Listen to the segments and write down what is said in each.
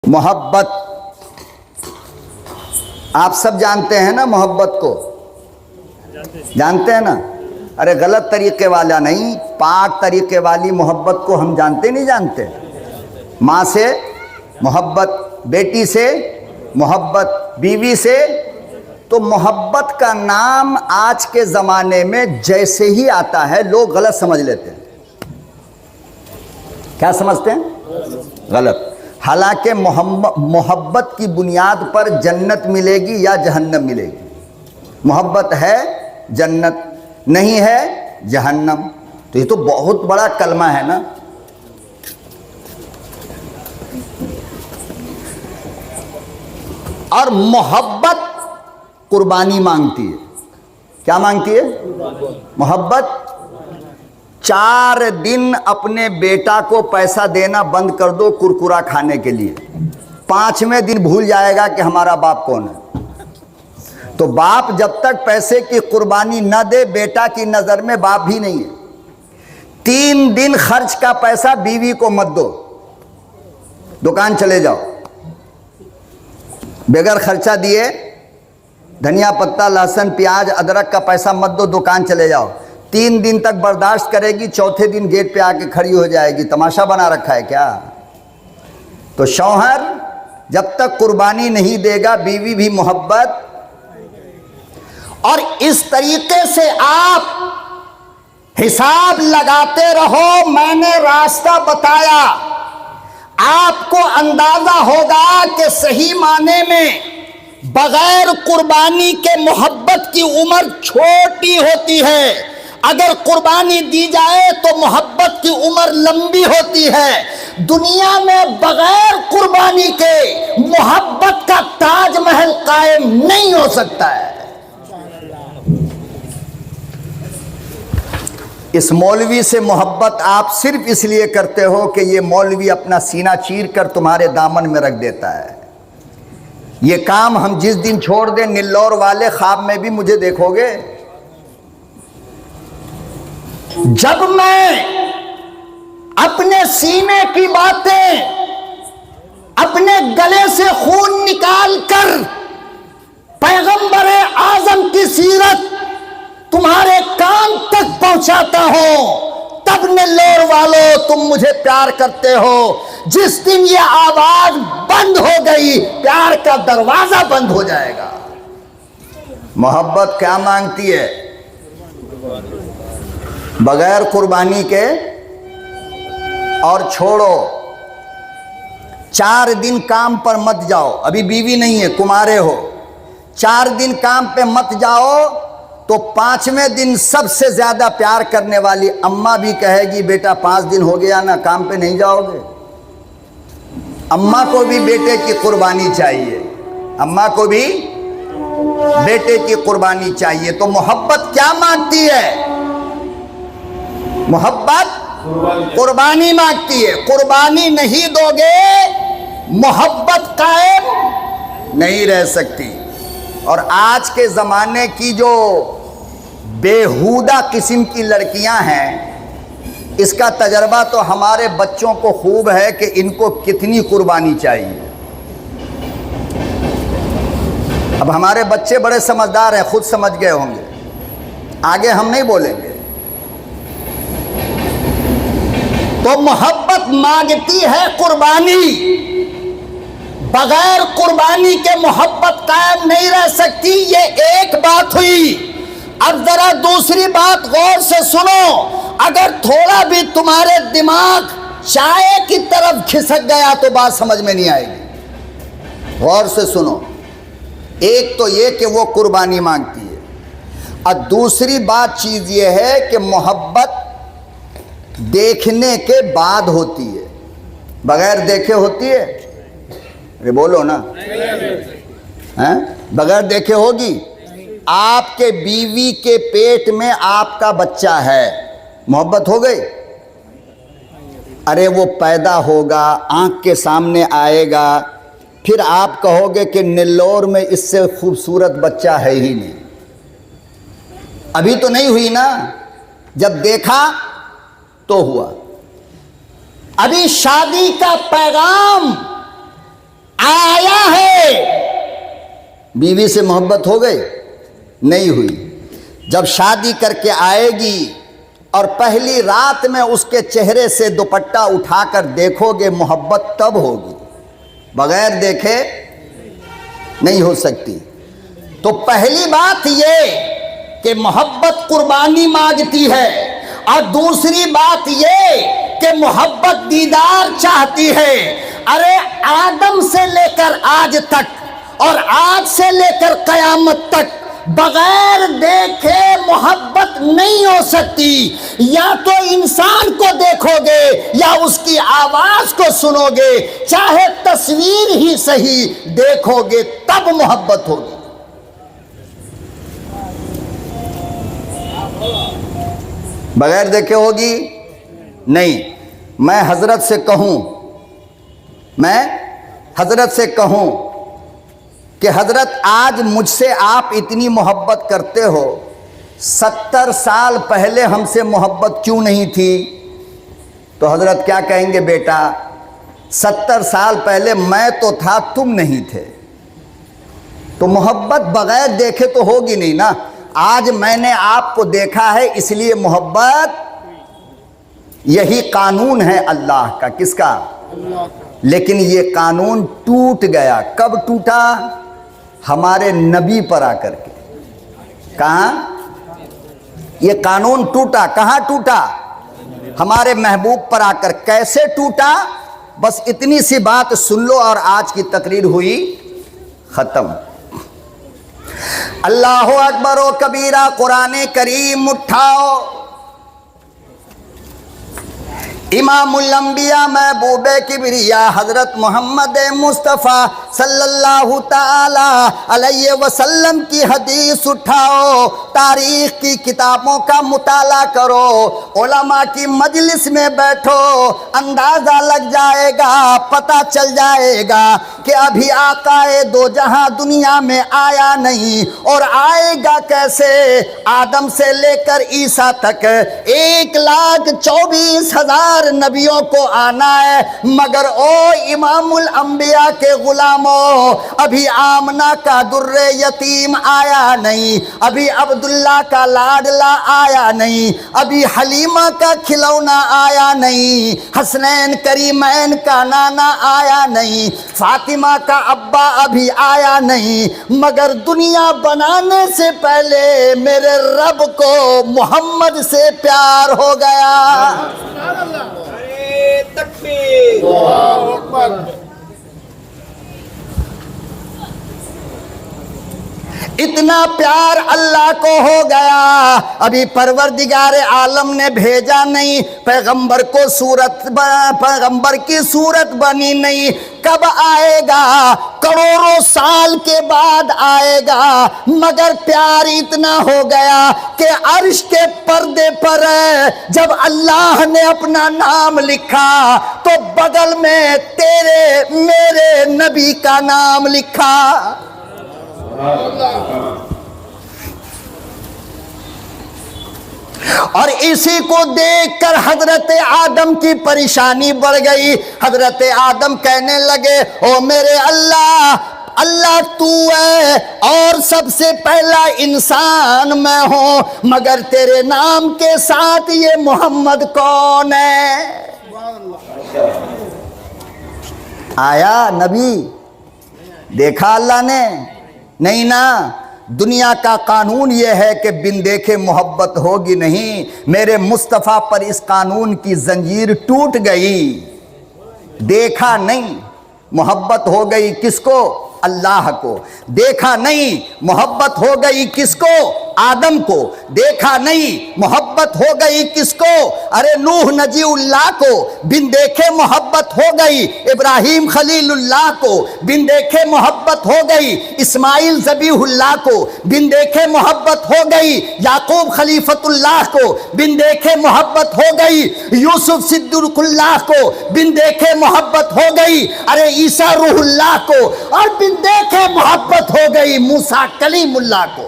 محبت آپ سب جانتے ہیں نا، محبت کو جانتے ہیں نا؟ ارے غلط طریقے والا نہیں، پاک طریقے والی محبت کو ہم جانتے نہیں جانتے؟ ماں سے محبت، بیٹی سے محبت، بیوی سے۔ تو محبت کا نام آج کے زمانے میں جیسے ہی آتا ہے لوگ غلط سمجھ لیتے ہیں۔ کیا سمجھتے ہیں؟ غلط۔ حالانکہ محبت کی بنیاد پر جنت ملے گی یا جہنم ملے گی۔ محبت ہے جنت، نہیں ہے جہنم۔ تو یہ تو بہت بڑا کلمہ ہے نا۔ اور محبت قربانی مانگتی ہے۔ کیا مانگتی ہے؟ محبت 4 دن اپنے بیٹا کو پیسہ دینا بند کر دو کرکرا کھانے کے لیے، 5ویں دن بھول جائے گا کہ ہمارا باپ کون ہے۔ تو باپ جب تک پیسے کی قربانی نہ دے بیٹا کی نظر میں باپ بھی نہیں ہے۔ 3 دن خرچ کا پیسہ بیوی کو مت دو، دکان چلے جاؤ، بغیر خرچہ دیے دھنیا پتہ لہسن پیاز ادرک کا پیسہ مت دو، دکان چلے جاؤ۔ 3 دن تک برداشت کرے گی، چوتھے دن گیٹ پہ آ کے کھڑی ہو جائے گی۔ تماشا بنا رکھا ہے کیا؟ تو شوہر جب تک قربانی نہیں دے گا بیوی بھی محبت۔ اور اس طریقے سے آپ حساب لگاتے رہو۔ میں نے راستہ بتایا، آپ کو اندازہ ہوگا کہ صحیح معنی میں بغیر قربانی کے محبت کی عمر چھوٹی ہوتی ہے، اگر قربانی دی جائے تو محبت کی عمر لمبی ہوتی ہے۔ دنیا میں بغیر قربانی کے محبت کا تاج محل قائم نہیں ہو سکتا ہے۔ اس مولوی سے محبت آپ صرف اس لیے کرتے ہو کہ یہ مولوی اپنا سینہ چیر کر تمہارے دامن میں رکھ دیتا ہے۔ یہ کام ہم جس دن چھوڑ دیں، نلور والے خواب میں بھی مجھے دیکھو گے۔ جب میں اپنے سینے کی باتیں، اپنے گلے سے خون نکال کر پیغمبر اعظم کی سیرت تمہارے کان تک پہنچاتا ہوں، تب نلور والو تم مجھے پیار کرتے ہو۔ جس دن یہ آواز بند ہو گئی، پیار کا دروازہ بند ہو جائے گا۔ محبت کیا مانگتی ہے؟ بغیر قربانی کے۔ اور چھوڑو، 4 دن کام پر مت جاؤ۔ ابھی بیوی نہیں ہے، کمارے ہو، 4 دن کام پہ مت جاؤ تو 5ویں دن سب سے زیادہ پیار کرنے والی اماں بھی کہے گی بیٹا 5 دن ہو گیا نا، کام پہ نہیں جاؤ گے؟ اماں کو بھی بیٹے کی قربانی چاہیے، اماں کو بھی بیٹے کی قربانی چاہیے۔ تو محبت کیا مانگتی ہے؟ محبت قربانی مانگتی ہے۔ قربانی نہیں دو گے محبت قائم نہیں رہ سکتی۔ اور آج کے زمانے کی جو بیہودہ قسم کی لڑکیاں ہیں، اس کا تجربہ تو ہمارے بچوں کو خوب ہے کہ ان کو کتنی قربانی چاہیے۔ اب ہمارے بچے بڑے سمجھدار ہیں، خود سمجھ گئے ہوں گے، آگے ہم نہیں بولیں گے۔ تو محبت مانگتی ہے قربانی، بغیر قربانی کے محبت قائم نہیں رہ سکتی۔ یہ ایک بات ہوئی۔ اب ذرا دوسری بات غور سے سنو۔ اگر تھوڑا بھی تمہارے دماغ چائے کی طرف کھسک گیا تو بات سمجھ میں نہیں آئے گی۔ غور سے سنو۔ ایک تو یہ کہ وہ قربانی مانگتی ہے، اور دوسری بات چیز یہ ہے کہ محبت دیکھنے کے بعد ہوتی ہے، بغیر دیکھے ہوتی ہے؟ ارے بولو نا، بغیر دیکھے ہوگی؟ آپ کے بیوی کے پیٹ میں آپ کا بچہ ہے، محبت ہو گئی؟ ارے وہ پیدا ہوگا، آنکھ کے سامنے آئے گا، پھر آپ کہو گے کہ نلور میں اس سے خوبصورت بچہ ہے ہی نہیں۔ ابھی تو نہیں ہوئی نا، جب دیکھا تو ہوا۔ ابھی شادی کا پیغام بیوی سے محبت ہو گئی؟ نہیں ہوئی۔ جب شادی کر کے آئے گی اور پہلی رات میں اس کے چہرے سے دوپٹہ اٹھا کر دیکھو گے، محبت تب ہوگی، بغیر دیکھے نہیں ہو سکتی۔ تو پہلی بات یہ کہ محبت قربانی مانگتی ہے، اور دوسری بات یہ کہ محبت دیدار چاہتی ہے۔ ارے آدم سے لے کر آج تک اور آج سے لے کر قیامت تک بغیر دیکھے محبت نہیں ہو سکتی۔ یا تو انسان کو دیکھو گے یا اس کی آواز کو سنو گے، چاہے تصویر ہی صحیح دیکھو گے تب محبت ہوگی۔ بغیر دیکھے ہوگی نہیں۔ میں حضرت سے کہوں کہ حضرت آج مجھ سے آپ اتنی محبت کرتے ہو، 70 سال پہلے ہم سے محبت کیوں نہیں تھی؟ تو حضرت کیا کہیں گے؟ بیٹا 70 سال پہلے میں تو تھا، تم نہیں تھے، تو محبت بغیر دیکھے تو ہوگی نہیں نا۔ آج میں نے آپ کو دیکھا ہے اس لیے محبت۔ یہی قانون ہے اللہ کا۔ کس کا؟ لیکن یہ قانون ٹوٹ گیا۔ کب ٹوٹا؟ ہمارے نبی پر آ کر کے۔ کہاں یہ قانون ٹوٹا؟ کہاں ٹوٹا؟ ہمارے محبوب پر آ کر۔ کیسے ٹوٹا؟ بس اتنی سی بات سن لو اور آج کی تقریر ہوئی ختم۔ اللہ اکبر و کبیرہ، قرآن کریم اٹھاؤ۔ امام الانبیاء محبوب کبریا حضرت محمد مصطفیٰ صلی اللہ تعالی علیہ وسلم کی حدیث اٹھاؤ، تاریخ کی کتابوں کا مطالعہ کرو، علماء کی مجلس میں بیٹھو، اندازہ لگ جائے گا، پتہ چل جائے گا کہ ابھی آقا دو جہاں دنیا میں آیا نہیں، اور آئے گا کیسے؟ آدم سے لے کر عیسیٰ تک 1,24,000 نبیوں کو آنا ہے، مگر او امام الانبیاء کے غلاموں، ابھی آمنہ کا در یتیم آیا نہیں، ابھی عبداللہ کا لاڈلا آیا نہیں، ابھی حلیمہ کا کھلونا آیا نہیں، حسنین کریمین کا نانا آیا نہیں، فاطمہ کا ابا ابھی آیا نہیں، مگر دنیا بنانے سے پہلے میرے رب کو محمد سے پیار ہو گیا۔ تکبیر، اللہ اکبر۔ اتنا پیار اللہ کو ہو گیا، ابھی پروردگار عالم نے بھیجا نہیں، پیغمبر کی صورت بنی نہیں۔ کب آئے گا؟ کروڑوں سال کے بعد آئے گا، مگر پیار اتنا ہو گیا کہ عرش کے پردے پر جب اللہ نے اپنا نام لکھا تو بغل میں تیرے میرے نبی کا نام لکھا۔ اور اسی کو دیکھ کر حضرت آدم کی پریشانی بڑھ گئی۔ حضرت آدم کہنے لگے، او میرے اللہ، اللہ تو ہے اور سب سے پہلا انسان میں ہوں، مگر تیرے نام کے ساتھ یہ محمد کون ہے؟ آیا نبی؟ دیکھا اللہ نے؟ نہیں نا۔ دنیا کا قانون یہ ہے کہ بن دیکھے محبت ہوگی نہیں۔ میرے مصطفیٰ پر اس قانون کی زنجیر ٹوٹ گئی۔ دیکھا نہیں، محبت ہو گئی کس کو؟ اللہ کو۔ دیکھا نہیں، محبت ہو گئی کس کو؟ آدم کو۔ دیکھا نہیں، محبت ہو گئی کس کو؟ ارے نوح نجی اللہ کو۔ بن دیکھے محبت ہو گئی ابراہیم خلیل اللہ کو۔ بن دیکھے محبت ہو گئی اسماعیل ذبیح اللہ کو۔ بن دیکھے محبت ہو گئی یعقوب خلیفۃ اللہ کو۔ بن دیکھے محبت ہو گئی یوسف صدیق اللہ کو۔ بن دیکھے محبت ہو گئی ارے عیسیٰ روح اللہ کو۔ اور بن دیکھے محبت ہو گئی موسیٰ کلیم اللہ کو۔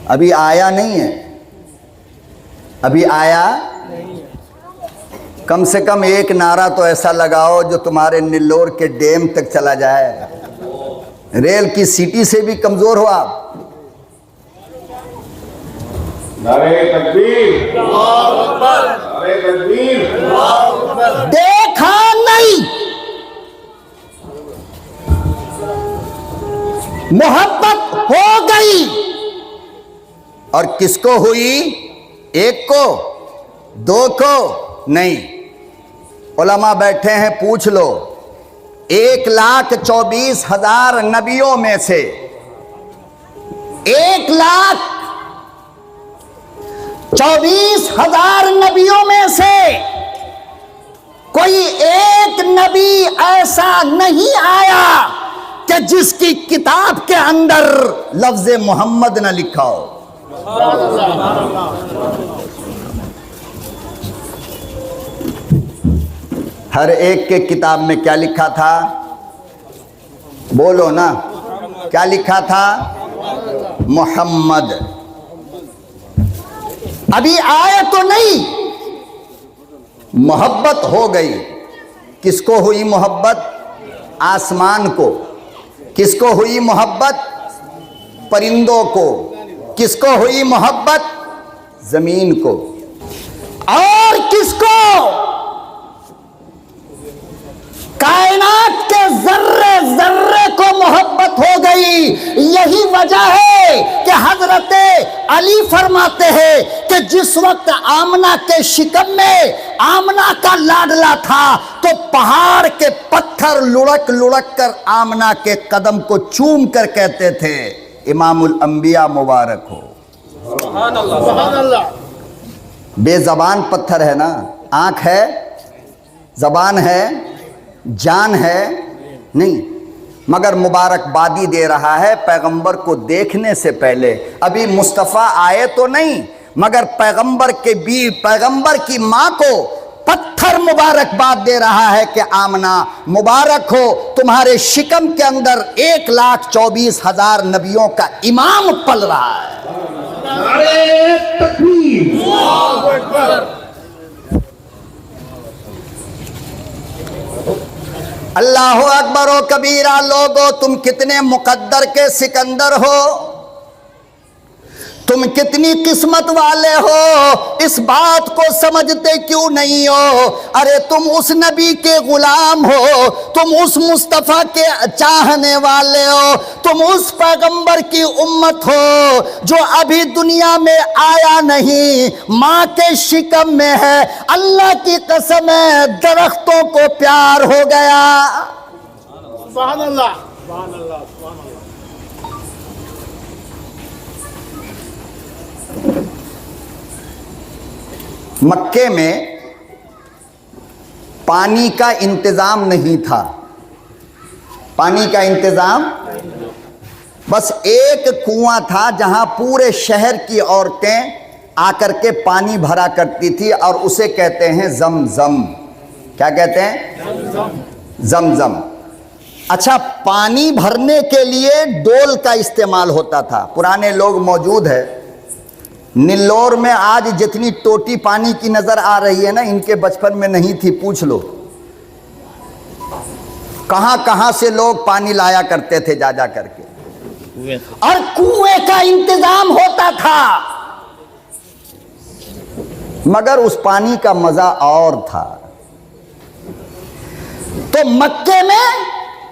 ابھی آیا نہیں ہے، ابھی آیا۔ کم سے کم ایک نعرہ تو ایسا لگاؤ جو تمہارے نلور کے ڈیم تک چلا جائے۔ ریل کی سیٹی سے بھی کمزور ہو آپ؟ نعرہ تکبیر، نعرہ تکبیر، دیکھا نہیں، محبت ہو گئی، اور کس کو ہوئی؟ ایک کو، دو کو نہیں۔ علماء بیٹھے ہیں، پوچھ لو، 1,24,000 نبیوں میں سے 1,24,000 نبیوں میں سے کوئی ایک نبی ایسا نہیں آیا کہ جس کی کتاب کے اندر لفظ محمد نہ لکھا ہو۔ ہر ایک کے کتاب میں کیا لکھا تھا؟ بولو نا، کیا لکھا تھا؟ محمد۔ ابھی آئے تو نہیں، محبت ہو گئی۔ کس کو ہوئی محبت؟ آسمان کو۔ کس کو ہوئی محبت؟ پرندوں کو۔ کس کو ہوئی محبت؟ زمین کو۔ اور کس کو؟ کائنات کے ذرے ذرے کو محبت ہو گئی۔ یہی وجہ ہے کہ حضرت علی فرماتے ہیں کہ جس وقت آمنہ کے شکم میں آمنہ کا لاڈلا تھا تو پہاڑ کے پتھر لڑک لڑک کر آمنہ کے قدم کو چوم کر کہتے تھے امام الانبیاء مبارک ہو۔ سبحان اللہ، سبحان اللہ۔ بے زبان پتھر ہے نا، آنکھ ہے، زبان ہے، جان ہے نہیں، مگر مبارکبادی دے رہا ہے پیغمبر کو دیکھنے سے پہلے۔ ابھی مصطفیٰ آئے تو نہیں، مگر پیغمبر کی ماں کو پتھر مبارکباد دے رہا ہے کہ آمنہ مبارک ہو، تمہارے شکم کے اندر 1,24,000 نبیوں کا امام پل رہا ہے۔ نعرہ تکبیر، اللہ اکبر۔ اللہ اکبر و کبیرہ۔ لوگو تم کتنے مقدر کے سکندر ہو، تم کتنی قسمت والے ہو، اس بات کو سمجھتے کیوں نہیں ہو؟ ارے تم اس نبی کے غلام ہو، تم اس مصطفیٰ کے چاہنے والے ہو، تم اس پیغمبر کی امت ہو جو ابھی دنیا میں آیا نہیں، ماں کے شکم میں ہے۔ اللہ کی قسم ہے درختوں کو پیار ہو گیا۔ سبحان اللہ، سبحان اللہ، سبحان اللہ۔ مکے میں پانی کا انتظام نہیں تھا، پانی کا انتظام، بس ایک کنواں تھا جہاں پورے شہر کی عورتیں آ کر کے پانی بھرا کرتی تھی، اور اسے کہتے ہیں زمزم۔ کیا کہتے ہیں؟ زمزم۔ اچھا، پانی بھرنے کے لیے ڈول کا استعمال ہوتا تھا۔ پرانے لوگ موجود ہے نلور میں، آج جتنی ٹوٹی پانی کی نظر آ رہی ہے نا، ان کے بچپن میں نہیں تھی، پوچھ لو کہاں کہاں سے لوگ پانی لایا کرتے تھے جا جا کر کے، اور کنویں کا انتظام ہوتا تھا، مگر اس پانی کا مزہ اور تھا۔ تو مکے میں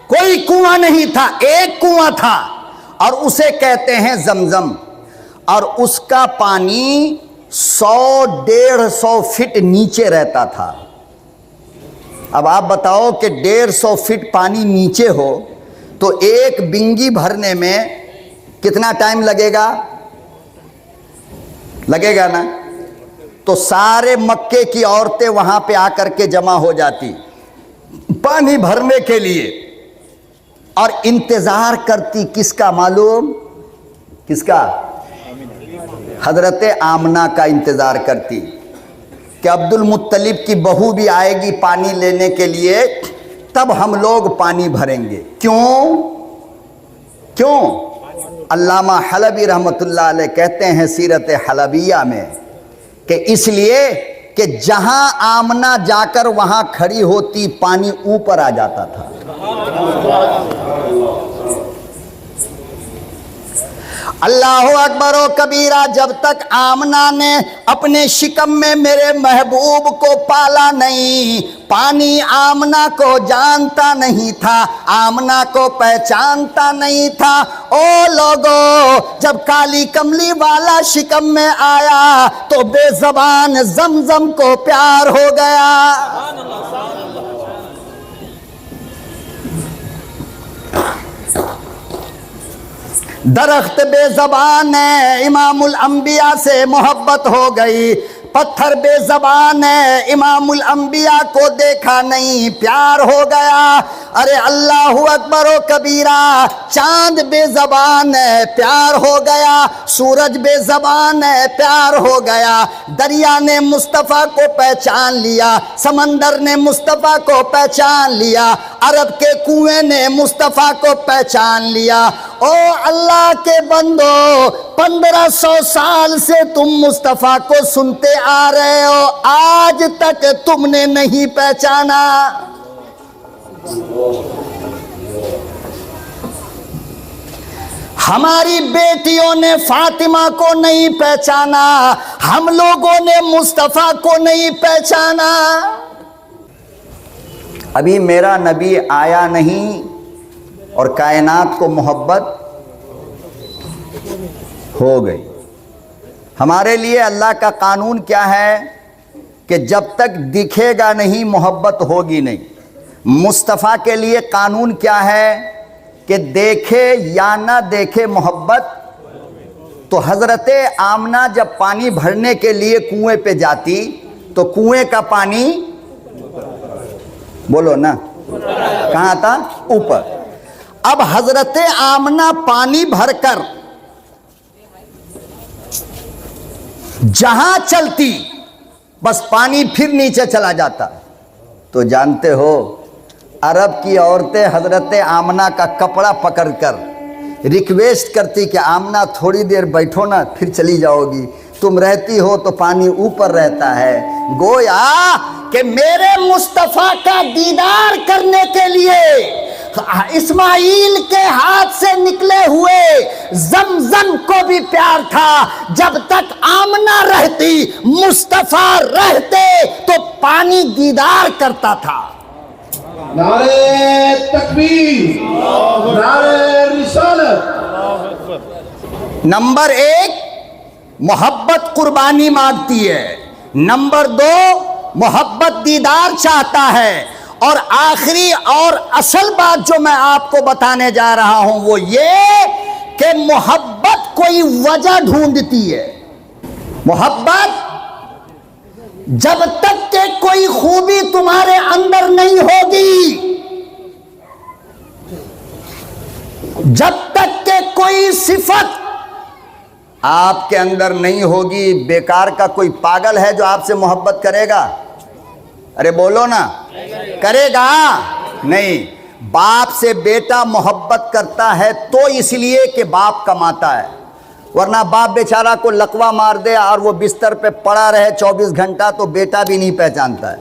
کوئی کنواں نہیں تھا، ایک کنواں تھا، اور اسے کہتے ہیں زمزم، اور اس کا پانی 100-150 فٹ نیچے رہتا تھا۔ اب آپ بتاؤ کہ 150 فٹ پانی نیچے ہو تو ایک بنگی بھرنے میں کتنا ٹائم لگے گا؟ لگے گا نا؟ تو سارے مکے کی عورتیں وہاں پہ آ کر کے جمع ہو جاتی پانی بھرنے کے لیے، اور انتظار کرتی کس کا معلوم؟ کس کا؟ حضرت آمنہ کا انتظار کرتی کہ عبد المطلب کی بہو بھی آئے گی پانی لینے کے لیے، تب ہم لوگ پانی بھریں گے۔ کیوں؟ علامہ حلبی رحمۃ اللہ علیہ کہتے ہیں سیرت حلبیہ میں کہ اس لیے کہ جہاں آمنہ جا کر وہاں کھڑی ہوتی پانی اوپر آ جاتا تھا۔ اللہ اکبر و کبیرہ. جب تک آمنہ نے اپنے شکم میں میرے محبوب کو پالا نہیں, پانی آمنہ کو جانتا نہیں تھا, آمنہ کو پہچانتا نہیں تھا. او لوگو, جب کالی کملی والا شکم میں آیا تو بے زبان زمزم کو پیار ہو گیا. درخت بے زبان ہے, امام الانبیاء سے محبت ہو گئی. پتھر بے زبان ہے, امام الانبیاء کو دیکھا نہیں, پیار ہو گیا. ارے اللہ اکبر و کبیرہ. چاند بے زبان ہے, پیار ہو گیا. سورج بے زبان ہے, پیار ہو گیا. دریا نے مصطفیٰ کو پہچان لیا, سمندر نے مصطفیٰ کو پہچان لیا, عرب کے کنویں نے مصطفیٰ کو پہچان لیا. او اللہ کے بندو, 1500 سال سے تم مصطفیٰ کو سنتے آ رہے ہو, آج تک تم نے نہیں پہچانا. ہماری بیٹیوں نے فاطمہ کو نہیں پہچانا, ہم لوگوں نے مصطفیٰ کو نہیں پہچانا. ابھی میرا نبی آیا نہیں اور کائنات کو محبت ہو گئی. ہمارے لیے اللہ کا قانون کیا ہے کہ جب تک دکھے گا نہیں محبت ہوگی نہیں. مصطفیٰ کے لیے قانون کیا ہے کہ دیکھے یا نہ دیکھے محبت. تو حضرت آمنہ جب پانی بھرنے کے لیے کنویں پہ جاتی تو کنویں کا پانی, بولو نا, کہاں تھا؟ اوپر. اب حضرت آمنہ پانی بھر کر جہاں چلتی بس پانی پھر نیچے چلا جاتا. تو جانتے ہو عرب کی عورتیں حضرت آمنہ کا کپڑا پکڑ کر ریکویسٹ کرتی کہ آمنہ تھوڑی دیر بیٹھو نا, پھر چلی جاؤ گی, تم رہتی ہو تو پانی اوپر رہتا ہے. گویا کہ میرے مصطفیٰ کا دیدار کرنے کے لیے اسماعیل کے ہاتھ سے نکلے ہوئے زمزم کو بھی پیار تھا. جب تک آمنہ رہتی, مصطفیٰ رہتے تو پانی دیدار کرتا تھا. نعرہ تکبیر, نعرہ رسالت. نمبر 1 محبت قربانی مانگتی ہے. نمبر 2 محبت دیدار چاہتا ہے. اور آخری اور اصل بات جو میں آپ کو بتانے جا رہا ہوں وہ یہ کہ محبت کوئی وجہ ڈھونڈتی ہے. محبت جب تک کہ کوئی خوبی تمہارے اندر نہیں ہوگی, جب تک کہ کوئی صفت آپ کے اندر نہیں ہوگی, بیکار کا کوئی پاگل ہے جو آپ سے محبت کرے گا؟ ارے بولو نا, کرے گا نہیں. باپ سے بیٹا محبت کرتا ہے تو اس لیے کہ باپ کماتا ہے, ورنہ باپ بیچارہ کو لقوہ مار دے اور وہ بستر پہ پڑا رہے 24 گھنٹہ تو بیٹا بھی نہیں پہچانتا ہے.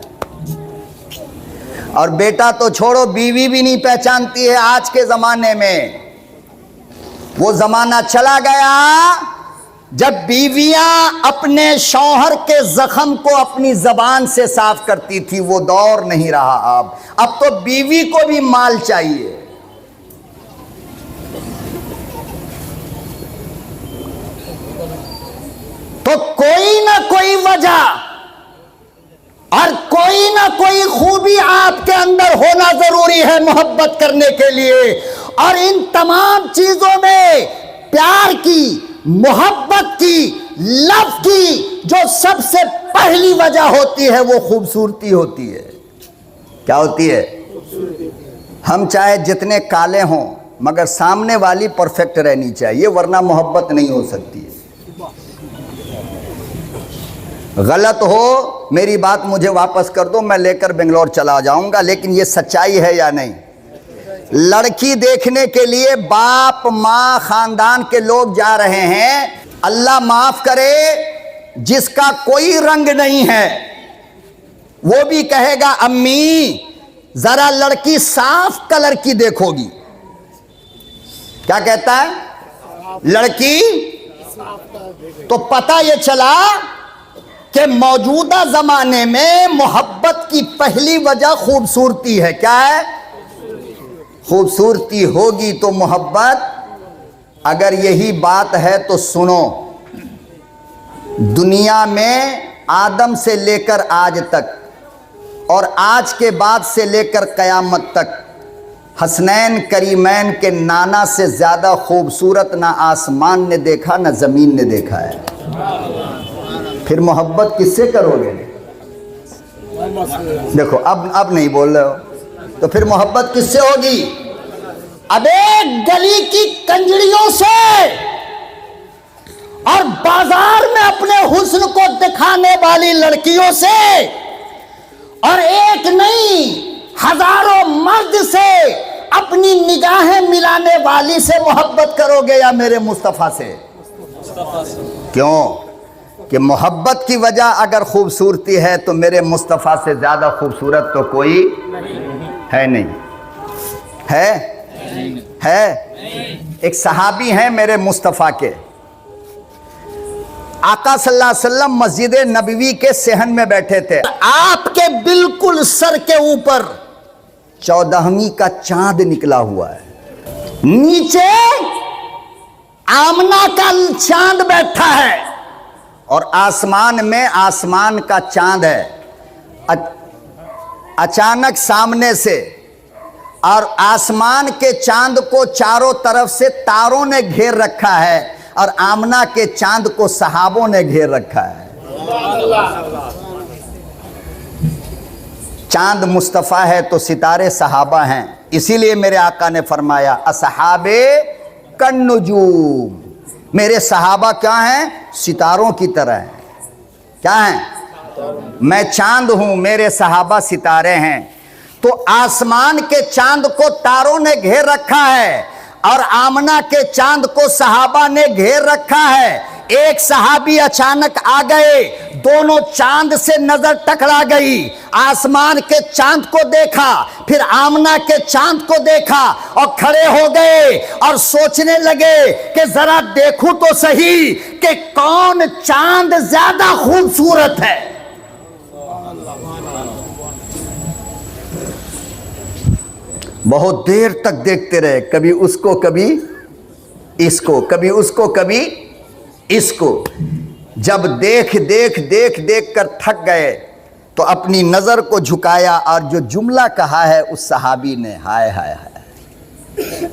اور بیٹا تو چھوڑو, بیوی بھی نہیں پہچانتی ہے آج کے زمانے میں. وہ زمانہ چلا گیا جب بیویاں اپنے شوہر کے زخم کو اپنی زبان سے صاف کرتی تھی. وہ دور نہیں رہا اب تو بیوی کو بھی مال چاہیے. تو کوئی نہ کوئی وجہ اور کوئی نہ کوئی خوبی آپ کے اندر ہونا ضروری ہے محبت کرنے کے لیے. اور ان تمام چیزوں میں پیار کی, محبت کی, لو کی جو سب سے پہلی وجہ ہوتی ہے وہ خوبصورتی ہوتی ہے. کیا ہوتی ہے؟ ہم چاہے جتنے کالے ہوں مگر سامنے والی پرفیکٹ رہنی چاہیے, ورنہ محبت نہیں ہو سکتی. غلط ہو میری بات مجھے واپس کر دو, میں لے کر بنگلور چلا جاؤں گا, لیکن یہ سچائی ہے یا نہیں؟ لڑکی دیکھنے کے لیے باپ ماں خاندان کے لوگ جا رہے ہیں. اللہ معاف کرے جس کا کوئی رنگ نہیں ہے وہ بھی کہے گا امی ذرا لڑکی صاف کلر کی دیکھو گی. کیا کہتا ہے؟ لڑکی تو پتہ یہ چلا کہ موجودہ زمانے میں محبت کی پہلی وجہ خوبصورتی ہے. کیا ہے؟ خوبصورتی ہوگی تو محبت. اگر یہی بات ہے تو سنو، دنیا میں آدم سے لے کر آج تک اور آج کے بعد سے لے کر قیامت تک حسنین کریمین کے نانا سے زیادہ خوبصورت نہ آسمان نے دیکھا نہ زمین نے دیکھا ہے. پھر محبت کس سے کرو گے؟ دیکھو اب نہیں بول رہے ہو تو پھر محبت کس سے ہوگی؟ اب ایک گلی کی کنجڑیوں سے اور بازار میں اپنے حسن کو دکھانے والی لڑکیوں سے اور ایک نہیں ہزاروں مرد سے اپنی نگاہیں ملانے والی سے محبت کرو گے یا میرے مصطفیٰ سے؟ کیوں کہ محبت کی وجہ اگر خوبصورتی ہے تو میرے مصطفیٰ سے زیادہ خوبصورت تو کوئی ہے نہیں. ہے ایک صحابی ہیں میرے مصطفیٰ کے، آقا صلی اللہ علیہ وسلم مسجد نبوی کے صحن میں بیٹھے تھے. آپ کے بالکل سر کے اوپر 14ویں کا چاند نکلا ہوا ہے، نیچے آمنہ کا چاند بیٹھا ہے اور آسمان میں آسمان کا چاند ہے. اچانک سامنے سے اور آسمان کے چاند کو چاروں طرف سے تاروں نے گھیر رکھا ہے اور آمنہ کے چاند کو صحابوں نے گھیر رکھا ہے. چاند مصطفیٰ ہے تو ستارے صحابہ ہیں. اسی لیے میرے آقا نے فرمایا اصحاب کالنجوم، میرے صحابہ کیا ہیں؟ ستاروں کی طرح ہیں. کیا ہیں؟ میں چاند ہوں، میرے صحابہ ستارے ہیں. تو آسمان کے چاند کو تاروں نے گھیر رکھا ہے اور آمنہ کے چاند کو صحابہ نے گھیر رکھا ہے. ایک صحابی اچانک آ گئے، دونوں چاند سے نظر ٹکرا گئی. آسمان کے چاند کو دیکھا، پھر آمنہ کے چاند کو دیکھا اور کھڑے ہو گئے اور سوچنے لگے کہ ذرا دیکھوں تو صحیح کہ کون چاند زیادہ خوبصورت ہے. بہت دیر تک دیکھتے رہے، کبھی اس کو کبھی اس کو، کبھی اس کو کبھی اس کو. جب دیکھ کر تھک گئے تو اپنی نظر کو جھکایا اور جو جملہ کہا ہے اس صحابی نے، ہائے ہائے ہائے.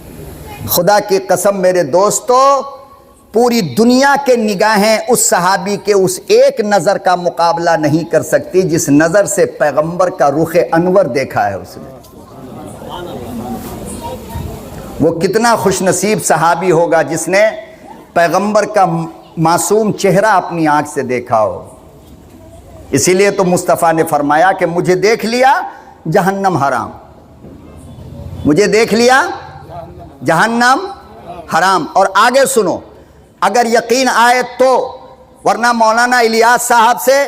خدا کی قسم میرے دوستو، پوری دنیا کے نگاہیں اس صحابی کے اس ایک نظر کا مقابلہ نہیں کر سکتی جس نظر سے پیغمبر کا رخ انور دیکھا ہے اس نے. وہ کتنا خوش نصیب صحابی ہوگا جس نے پیغمبر کا معصوم چہرہ اپنی آنکھ سے دیکھا ہو. اسی لیے تو مصطفیٰ نے فرمایا کہ مجھے دیکھ لیا جہنم حرام، مجھے دیکھ لیا جہنم حرام. اور آگے سنو، اگر یقین آئے تو، ورنہ مولانا الیاس صاحب سے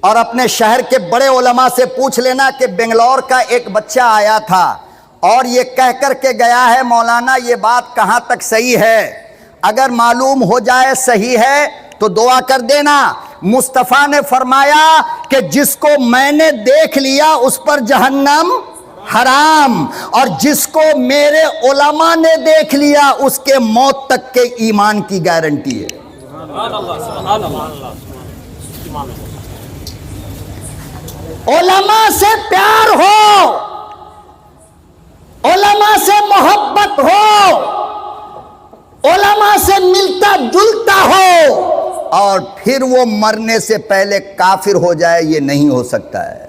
اور اپنے شہر کے بڑے علماء سے پوچھ لینا کہ بنگلور کا ایک بچہ آیا تھا اور یہ کہہ کر کے گیا ہے مولانا یہ بات کہاں تک صحیح ہے. اگر معلوم ہو جائے صحیح ہے تو دعا کر دینا. مصطفیٰ نے فرمایا کہ جس کو میں نے دیکھ لیا اس پر جہنم حرام، اور جس کو میرے علماء نے دیکھ لیا اس کے موت تک کے ایمان کی گارنٹی ہے. علماء سے پیار ہو، علماء سے محبت ہو، علماء سے ملتا جلتا ہو اور پھر وہ مرنے سے پہلے کافر ہو جائے، یہ نہیں ہو سکتا ہے.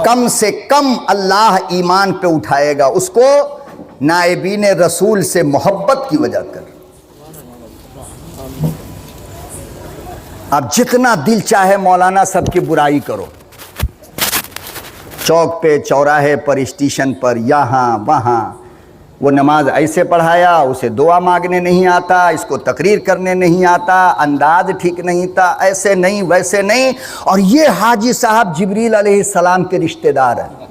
کم سے کم اللہ ایمان پہ اٹھائے گا اس کو نائبین رسول سے محبت کی وجہ کر. اب جتنا دل چاہے مولانا سب کی برائی کرو، چوک پہ، چوراہے پر، اسٹیشن پر، یہاں وہاں. وہ نماز ایسے پڑھایا، اسے دعا مانگنے نہیں آتا، اس کو تقریر کرنے نہیں آتا، انداز ٹھیک نہیں تھا، ایسے نہیں ویسے نہیں. اور یہ حاجی صاحب جبریل علیہ السلام کے رشتہ دار ہیں،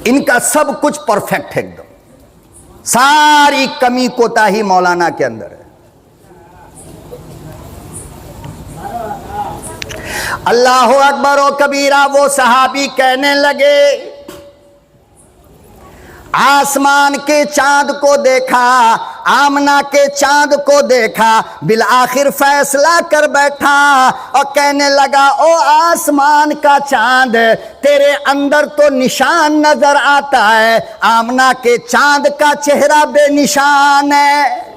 ان کا سب کچھ پرفیکٹ ہے ایک دم. ساری کمی کوتاہی مولانا کے اندر ہے۔ اللہ اکبر و کبیرہ۔ وہ صحابی کہنے لگے آسمان کے چاند کو دیکھا، آمنہ کے چاند کو دیکھا، بالآخر فیصلہ کر بیٹھا اور کہنے لگا او آسمان کا چاند، تیرے اندر تو نشان نظر آتا ہے، آمنہ کے چاند کا چہرہ بے نشان ہے۔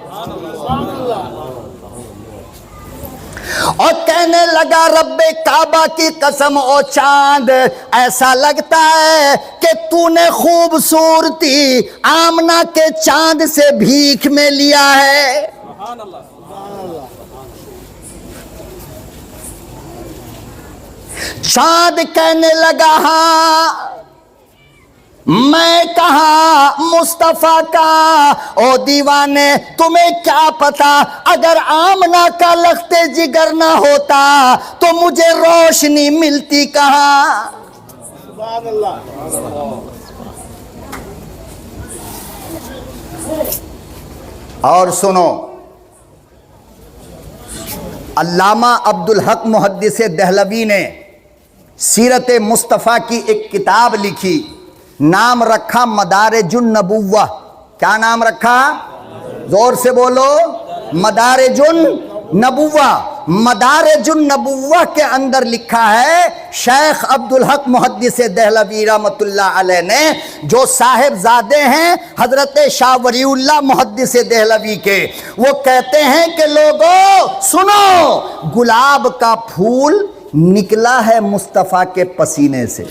اور کہنے لگا رب کعبہ کی قسم او چاند، ایسا لگتا ہے کہ تو نے خوبصورتی آمنہ کے چاند سے بھیک میں لیا ہے۔ چاند کہنے لگا ہاں، میں کہا مصطفیٰ کا او دیوانے، تمہیں کیا پتا اگر آمنہ کا لخت جگر نہ ہوتا تو مجھے روشنی ملتی کہاں۔ سبحان اللہ۔ اور سنو، علامہ عبدالحق محدث دہلوی نے سیرت مصطفیٰ کی ایک کتاب لکھی، نام رکھا مدارج النبوہ۔ کیا نام رکھا؟ زور سے بولو، مدارج النبوہ۔ مدارج النبوہ کے اندر لکھا ہے شیخ عبدالحق محدث دہلوی رحمۃ اللہ علیہ نے، جو صاحب زادے ہیں حضرت شاہ ولی اللہ محدث دہلوی کے، وہ کہتے ہیں کہ لوگوں سنو، گلاب کا پھول نکلا ہے مصطفیٰ کے پسینے سے۔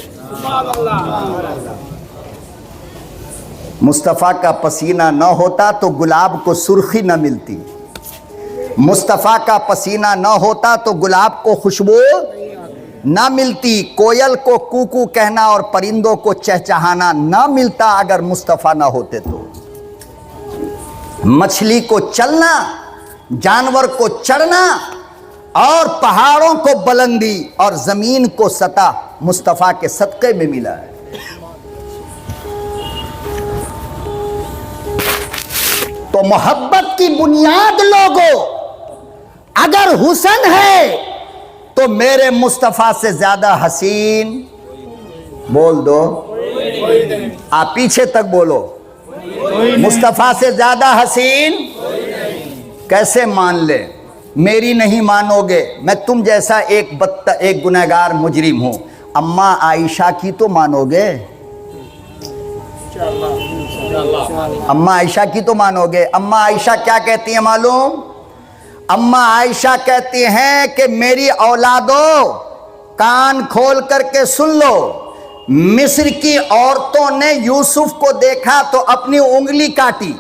مصطفیٰ کا پسینہ نہ ہوتا تو گلاب کو سرخی نہ ملتی، مصطفیٰ کا پسینہ نہ ہوتا تو گلاب کو خوشبو نہ ملتی، کوئل کو کوکو کہنا اور پرندوں کو چہچہانا نہ ملتا اگر مصطفیٰ نہ ہوتے تو۔ مچھلی کو چلنا، جانور کو چڑھنا اور پہاڑوں کو بلندی اور زمین کو سطح مصطفیٰ کے صدقے میں ملا ہے۔ تو محبت کی بنیاد لوگوں اگر حسن ہے تو میرے مصطفیٰ سے زیادہ حسین بول دو، آپ پیچھے تک بولو، مصطفیٰ سے زیادہ حسین کیسے مان لے؟ میری نہیں مانو گے، میں تم جیسا ایک گنہگار مجرم ہوں، اماں عائشہ کی تو مانو گے، اماں عائشہ کی تو مانو گے۔ اماں عائشہ کیا کہتی ہیں معلوم؟ اماں عائشہ کہتی ہیں کہ میری اولادو کان کھول کر کے سن لو، مصر کی عورتوں نے یوسف کو دیکھا تو اپنی انگلی کاٹی،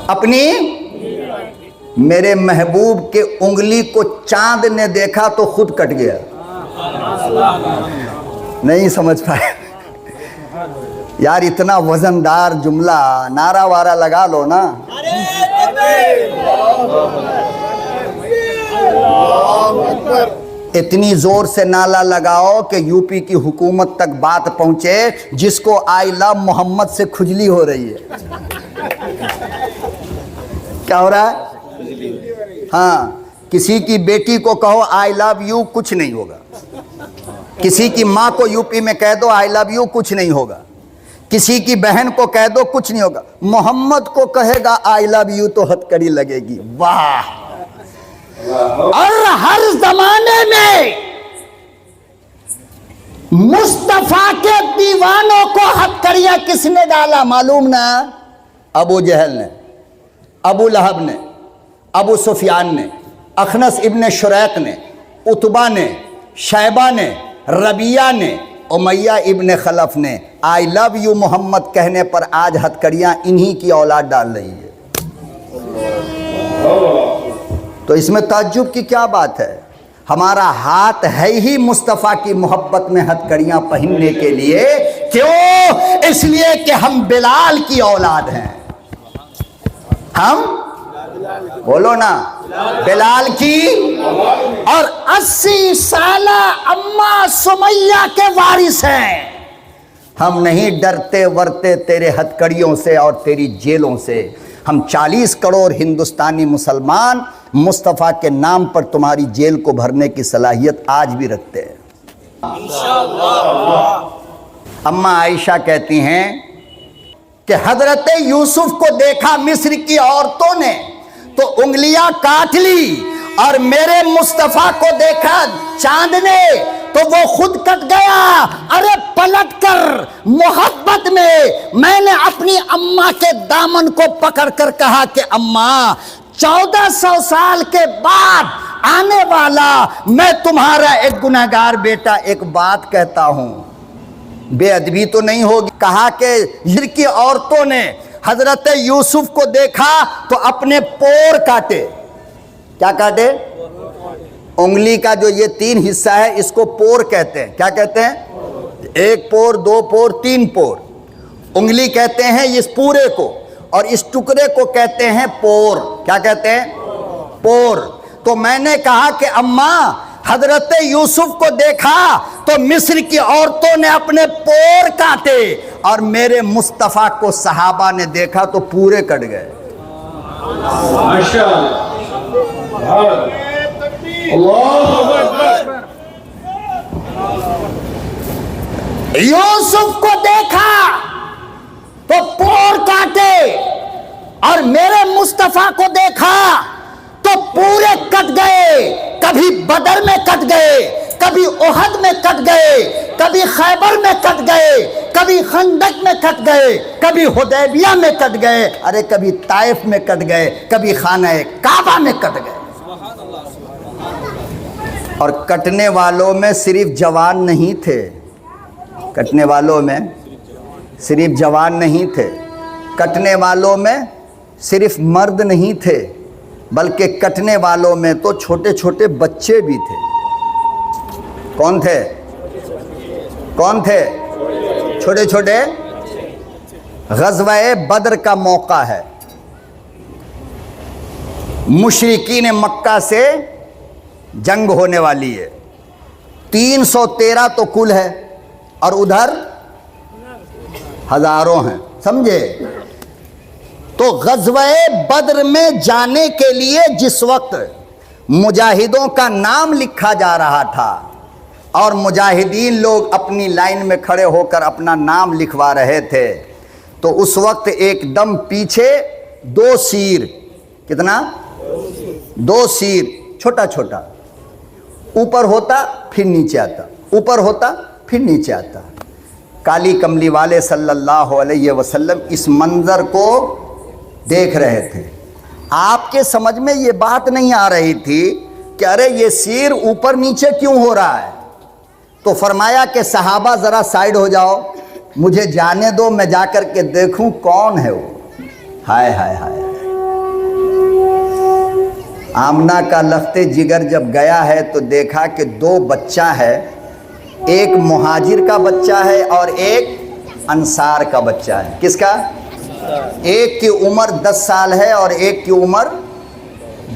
اپنی، میرے محبوب کے انگلی کو چاند نے دیکھا تو خود کٹ گیا۔ نہیں سمجھ پائے یار، اتنا وزندار جملہ، نعرہ وارہ لگا لو نا۔ اتنی زور سے نعرہ لگاؤ کہ یو پی کی حکومت تک بات پہنچے، جس کو آئی لو محمد سے کھجلی ہو رہی ہے۔ کیا ہو رہا ہے؟ ہاں، کسی کی بیٹی کو کہو آئی لو یو، کچھ نہیں ہوگا۔ کسی کی ماں کو یو پی میں کہہ دو آئی لو یو، کچھ نہیں ہوگا۔ کسی کی بہن کو کہہ دو کچھ نہیں ہوگا، محمد کو کہے گا آئی لو یو تو ہتکڑی لگے گی۔ واہ! اور ہر زمانے میں مصطفیٰ کے دیوانوں کو ہتکڑیاں کس نے ڈالا معلوم نا؟ ابو جہل نے، ابو لہب نے، ابو سفیان نے، اخنس ابن شریق نے، عتبہ نے، شیبہ نے، ربیہ نے، امیہ ابن خلف نے۔ آئی لو یو محمد کہنے پر آج ہتکڑیاں انہی کی اولاد ڈال رہی ہے۔ تو اس میں تعجب کی کیا بات ہے؟ ہمارا ہاتھ ہے ہی مصطفیٰ کی محبت میں ہتکڑیاں پہننے کے لیے۔ کیوں؟ اس لیے کہ ہم بلال کی اولاد ہیں۔ ہم بولو نا، بلال کی اور 80 سالہ اماں سمیہ کے وارث ہیں۔ ہم نہیں ڈرتے ورتے تیرے ہتھکڑیوں سے اور تیری جیلوں سے. ہم 40 کروڑ ہندوستانی مسلمان مصطفیٰ کے نام پر تمہاری جیل کو بھرنے کی صلاحیت آج بھی رکھتے ہیں. اماں عائشہ کہتی ہیں کہ حضرت یوسف کو دیکھا مصر کی عورتوں نے تو انگلیاں کاٹ لی، اور میرے مصطفیٰ کو دیکھا چاند نے تو وہ خود کٹ گیا. ارے پلٹ کر محبت میں نے اپنی اماں کے دامن کو پکڑ کر کہا کہ اماں 1400 سال کے بعد آنے والا میں تمہارا ایک گنہگار بیٹا ایک بات کہتا ہوں، بے ادبی تو نہیں ہوگی. کہا کہ مصر کی عورتوں نے حضرت یوسف کو دیکھا تو اپنے پور کاٹے. کیا کاٹے؟ انگلی کا جو یہ 3 حصہ ہے اس کو پور کہتے ہیں. کیا کہتے ہیں؟ 1 پور 2 پور 3 پور. انگلی کہتے ہیں اس پورے کو، اور اس ٹکڑے کو کہتے ہیں پور. کیا کہتے ہیں؟ پور. تو میں نے کہا کہ اماں حضرت یوسف کو دیکھا تو مصر کی عورتوں نے اپنے پور کاٹے، اور میرے مصطفیٰ کو صحابہ نے دیکھا تو پورے کٹ گئے. ماشاءاللہ. اللہ اکبر. یوسف کو دیکھا تو پور کاٹے، اور میرے مصطفیٰ کو دیکھا تو پورے کٹ گئے. کبھی بدر میں کٹ گئے، کبھی احد میں کٹ گئے، کبھی خیبر میں کٹ گئے، کبھی خندق میں کٹ گئے، کبھی حدیبیہ میں کٹ گئے، ارے کبھی طائف میں کٹ گئے، کبھی خانہ کعبہ میں کٹ گئے. اور کٹنے والوں میں صرف جوان نہیں تھے، کٹنے والوں میں صرف جوان نہیں تھے، کٹنے والوں میں صرف مرد نہیں تھے، بلکہ کٹنے والوں میں تو چھوٹے چھوٹے بچے بھی تھے. کون تھے؟ کون تھے؟ چھوٹے چھوٹے. غزوہ بدر کا موقع ہے، مشرکین مکہ سے جنگ ہونے والی ہے. 313 تو کل ہے، اور ادھر ہزاروں ہیں، سمجھے؟ تو غزوہ بدر میں جانے کے لیے جس وقت مجاہدوں کا نام لکھا جا رہا تھا اور مجاہدین لوگ اپنی لائن میں کھڑے ہو کر اپنا نام لکھوا رہے تھے، تو اس وقت ایک دم پیچھے 2 سیر، کتنا؟ 2 سیر، چھوٹا چھوٹا، اوپر ہوتا پھر نیچے آتا، اوپر ہوتا پھر نیچے آتا. کالی کملی والے صلی اللہ علیہ وسلم اس منظر کو دیکھ رہے تھے. آپ کے سمجھ میں یہ بات نہیں آ رہی تھی کہ ارے یہ سیر اوپر نیچے کیوں ہو رہا ہے. تو فرمایا کہ صحابہ ذرا سائیڈ ہو جاؤ، مجھے جانے دو، میں جا کر کے دیکھوں کون ہے وہ. ہائے ہائے ہائے. آمنہ کا لخت جگر جب گیا ہے تو دیکھا کہ 2 بچہ ہے، ایک مہاجر کا بچہ ہے اور ایک انصار کا بچہ ہے. کس کا؟ ایک کی عمر 10 سال ہے اور ایک کی عمر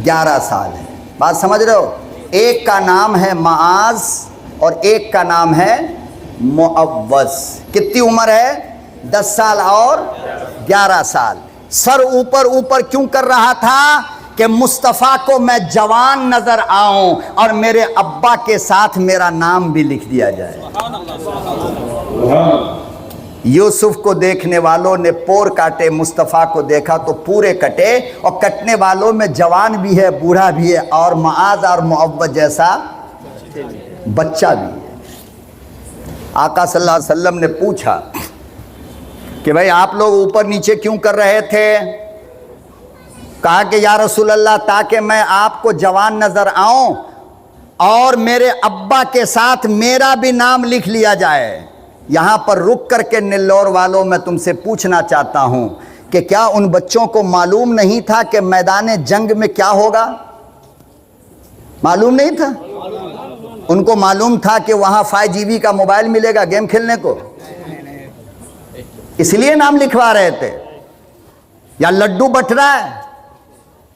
11 سال ہے. بات سمجھ رہے ہو؟ ایک کا نام ہے معاذ اور ایک کا نام ہے معوذ. کتنی عمر ہے؟ 10 سال اور 11 سال. سر اوپر اوپر کیوں کر رہا تھا؟ کہ مصطفیٰ کو میں جوان نظر آؤں اور میرے ابا کے ساتھ میرا نام بھی لکھ دیا جائے. یوسف کو دیکھنے والوں نے پور کاٹے، مصطفیٰ کو دیکھا تو پورے کٹے، اور کٹنے والوں میں جوان بھی ہے، بوڑھا بھی ہے، اور معاذ اور معوذ جیسا بچہ بھی ہے. آقا صلی اللہ علیہ وسلم نے پوچھا کہ بھائی آپ لوگ اوپر نیچے کیوں کر رہے تھے؟ کہا کہ یا رسول اللہ تاکہ میں آپ کو جوان نظر آؤں اور میرے ابا کے ساتھ میرا بھی نام لکھ لیا جائے. یہاں پر رک کر کے نیلور والوں میں تم سے پوچھنا چاہتا ہوں کہ کیا ان بچوں کو معلوم نہیں تھا کہ میدان جنگ میں کیا ہوگا؟ معلوم نہیں تھا؟ ان کو معلوم تھا کہ وہاں 5GB کا موبائل ملے گا گیم کھیلنے کو، اس لیے نام لکھوا رہے تھے؟ یا لڈو بٹ رہا ہے؟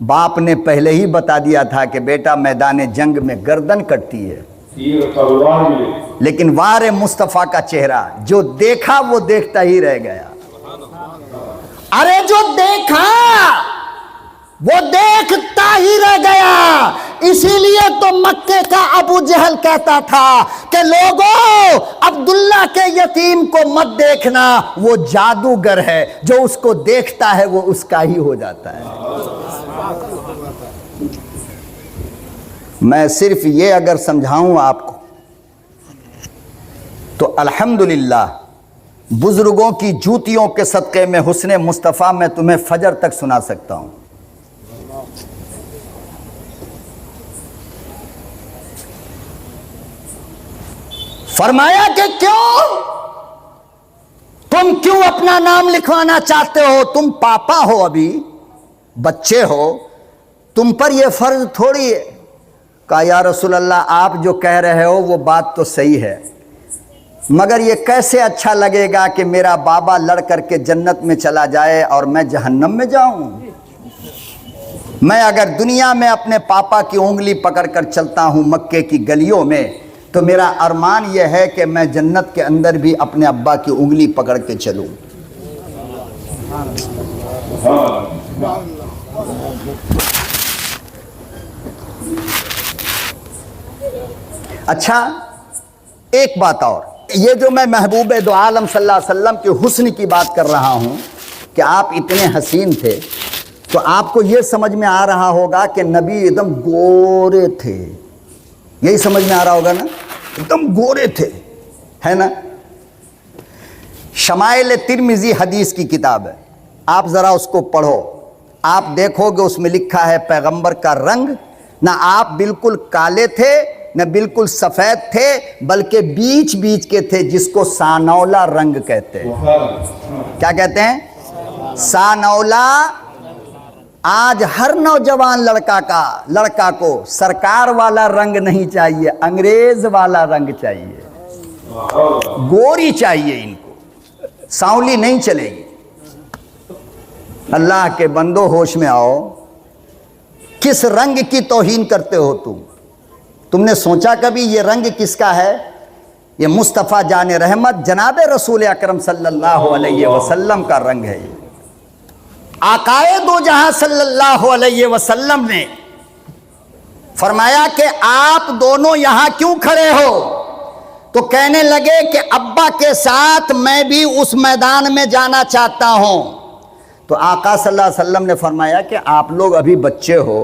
باپ نے پہلے ہی بتا دیا تھا کہ بیٹا میدان جنگ میں گردن کٹتی ہے، تیر تلوار ملے، لیکن وار مصطفیٰ کا چہرہ جو دیکھا وہ دیکھتا ہی رہ گیا. ارے جو دیکھا وہ دیکھتا ہی رہ گیا. اسی لیے تو مکے کا ابو جہل کہتا تھا کہ لوگوں عبداللہ کے یتیم کو مت دیکھنا، وہ جادوگر ہے، جو اس کو دیکھتا ہے وہ اس کا ہی ہو جاتا ہے. میں صرف یہ اگر سمجھاؤں آپ کو تو الحمدللہ بزرگوں کی جوتیوں کے صدقے میں حسن مصطفیٰ میں تمہیں فجر تک سنا سکتا ہوں. فرمایا کہ تم کیوں اپنا نام لکھوانا چاہتے ہو؟ تم پاپا ہو، ابھی بچے ہو، تم پر یہ فرض تھوڑی ہے. کہا یا رسول اللہ آپ جو کہہ رہے ہو وہ بات تو صحیح ہے، مگر یہ کیسے اچھا لگے گا کہ میرا بابا لڑ کر کے جنت میں چلا جائے اور میں جہنم میں جاؤں؟ میں اگر دنیا میں اپنے پاپا کی انگلی پکڑ کر چلتا ہوں مکے کی گلیوں میں تو میرا ارمان یہ ہے کہ میں جنت کے اندر بھی اپنے ابا کی انگلی پکڑ کے چلوں. اچھا ایک بات اور، یہ جو میں محبوب دو عالم صلی اللہ علیہ وسلم کے حسن کی بات کر رہا ہوں کہ آپ اتنے حسین تھے، تو آپ کو یہ سمجھ میں آ رہا ہوگا کہ نبی ایک دم گورے تھے. یہی سمجھ میں آ رہا ہوگا نا، ایک دم گورے تھے، ہے نا. شمائل ترمذی حدیث کی کتاب ہے، آپ ذرا اس کو پڑھو، آپ دیکھو گے اس میں لکھا ہے پیغمبر کا رنگ نہ آپ بالکل کالے تھے نہ بالکل سفید تھے، بلکہ بیچ بیچ کے تھے، جس کو سانولا رنگ کہتے ہیں. کیا کہتے ہیں؟ سانولا. آج ہر نوجوان لڑکا کو سرکار والا رنگ نہیں چاہیے، انگریز والا رنگ چاہیے، گوری چاہیے ان کو، سانولی نہیں چلے گی. اللہ کے بندو ہوش میں آؤ، کس رنگ کی توہین کرتے ہو تم نے سوچا کبھی یہ رنگ کس کا ہے؟ یہ مصطفیٰ جان رحمت جناب رسول اکرم صلی اللہ علیہ وسلم کا رنگ ہے. یہ آقائے دو جہاں صلی اللہ علیہ وسلم نے فرمایا کہ آپ دونوں یہاں کیوں کھڑے ہو؟ تو کہنے لگے کہ ابا کے ساتھ میں بھی اس میدان میں جانا چاہتا ہوں. تو آقا صلی اللہ علیہ وسلم نے فرمایا کہ آپ لوگ ابھی بچے ہو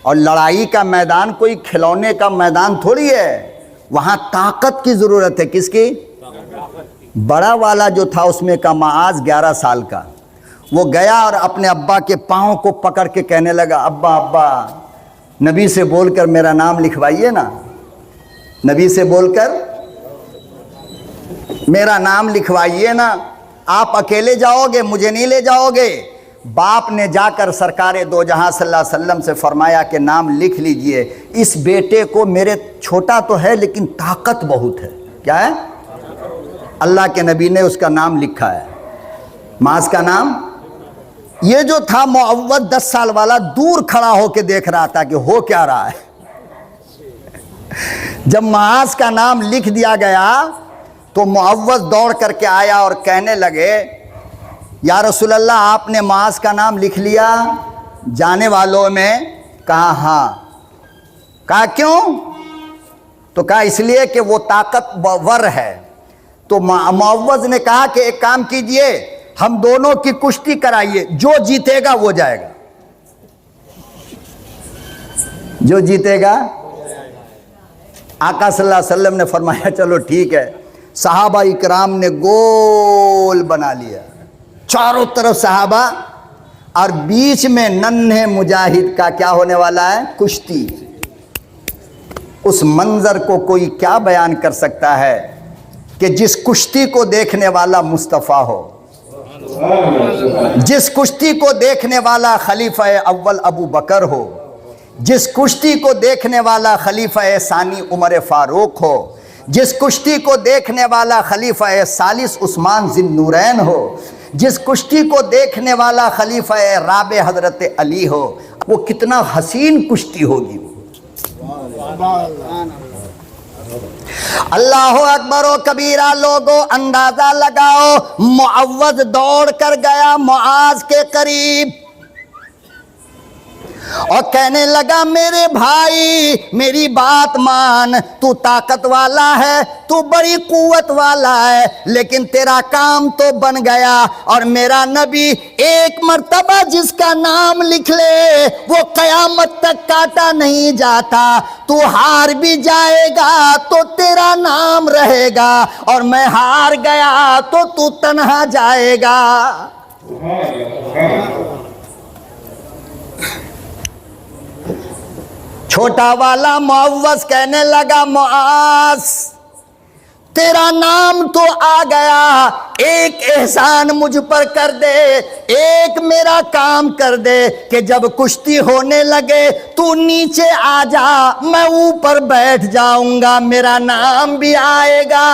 اور لڑائی کا میدان کوئی کھلونے کا میدان تھوڑی ہے، وہاں طاقت کی ضرورت ہے. کس کی؟ بڑا والا جو تھا اس میں کا معاذ 11 سال کا، وہ گیا اور اپنے ابا کے پاؤں کو پکڑ کے کہنے لگا ابا نبی سے بول کر میرا نام لکھوائیے نا، نبی سے بول کر میرا نام لکھوائیے نا، آپ اکیلے جاؤ گے، مجھے نہیں لے جاؤ گے. باپ نے جا کر سرکار دو جہاں صلی اللہ علیہ وسلم سے فرمایا کہ نام لکھ لیجئے، اس بیٹے کو، میرے چھوٹا تو ہے لیکن طاقت بہت ہے. کیا ہے؟ اللہ کے نبی نے اس کا نام لکھا ہے، معاذ کا نام. یہ جو تھا معوذ 10 سال والا دور کھڑا ہو کے دیکھ رہا تھا کہ ہو کیا رہا ہے. جب معاذ کا نام لکھ دیا گیا تو معوذ دوڑ کر کے آیا اور کہنے لگے یا رسول اللہ آپ نے معاذ کا نام لکھ لیا جانے والوں میں؟ کہا ہاں. کہا کیوں؟ تو کہا اس لیے کہ وہ طاقتور ہے. تو معوذ نے کہا کہ ایک کام کیجئے، ہم دونوں کی کشتی کرائیے، جو جیتے گا وہ جائے گا. جو جیتے گا. آقا صلی اللہ علیہ وسلم نے فرمایا چلو ٹھیک ہے. صحابہ اکرام نے گول بنا لیا، چاروں طرف صحابہ، اور بیچ میں ننھے مجاہد کا کیا ہونے والا ہے؟ کشتی. اس منظر کو کوئی کیا بیان کر سکتا ہے کہ جس کشتی کو دیکھنے والا مصطفیٰ ہو، جس کشتی کو دیکھنے والا خلیفہ اول ابو بکر ہو، جس کشتی کو دیکھنے والا خلیفہ ثانی عمر فاروق ہو، جس کشتی کو دیکھنے والا خلیفہ ثالث عثمان ذی النورین ہو، جس کشتی کو دیکھنے والا خلیفہ رابع حضرت علی ہو، وہ کتنا حسین کشتی ہوگی. اللہ اکبر و کبیرہ لوگوں اندازہ لگاؤ، معوذ دوڑ کر گیا معاذ کے قریب اور کہنے لگا میرے بھائی میری بات مان، تو طاقت والا ہے، تو بڑی قوت والا ہے، لیکن تیرا کام تو بن گیا، اور میرا نبی ایک مرتبہ جس کا نام لکھ لے وہ قیامت تک کاٹا نہیں جاتا، تو ہار بھی جائے گا تو تیرا نام رہے گا، اور میں ہار گیا تو تنہا جائے گا۔ چھوٹا والا معوذ کہنے لگا معاذ تیرا نام تو آ گیا، ایک احسان مجھ پر کر دے، ایک میرا کام کر دے کہ جب کشتی ہونے لگے تو نیچے آ جا، میں اوپر بیٹھ جاؤں گا، میرا نام بھی آئے گا۔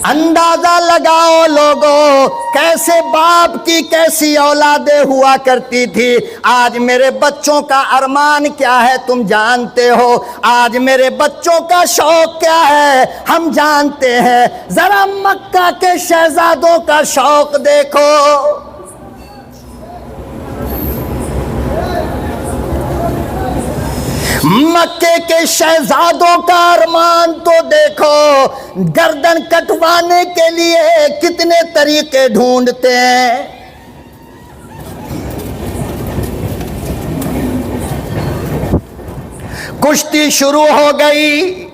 اندازہ لگاؤ لوگوں کیسے باپ کی کیسی اولادیں ہوا کرتی تھی۔ آج میرے بچوں کا ارمان کیا ہے تم جانتے ہو، آج میرے بچوں کا شوق کیا ہے ہم جانتے ہیں۔ ذرا مکہ کے شہزادوں کا شوق دیکھو، مکے کے شہزادوں کا ارمان تو دیکھو، گردن کٹوانے کے لیے کتنے طریقے ڈھونڈتے ہیں۔ کشتی شروع ہو گئی،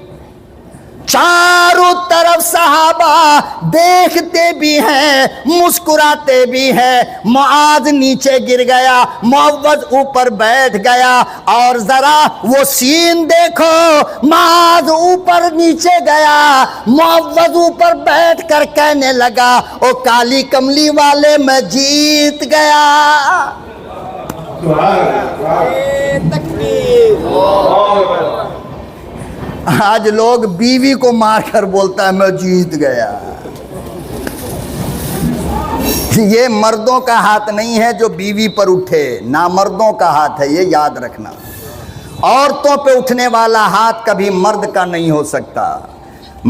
چاروں طرف صحابہ دیکھتے بھی ہیں مسکراتے بھی ہیں۔ معاذ نیچے گر گیا، معوذ اوپر بیٹھ گیا، اور ذرا وہ سین دیکھو، معاذ اوپر نیچے گیا، معوذ اوپر بیٹھ کر کہنے لگا او کالی کملی والے میں جیت گیا۔ آج لوگ بیوی کو مار کر بولتا ہے میں جیت گیا۔ یہ مردوں کا ہاتھ نہیں ہے جو بیوی پر اٹھے، نامردوں کا ہاتھ ہے، یہ یاد رکھنا۔ عورتوں پہ اٹھنے والا ہاتھ کبھی مرد کا نہیں ہو سکتا،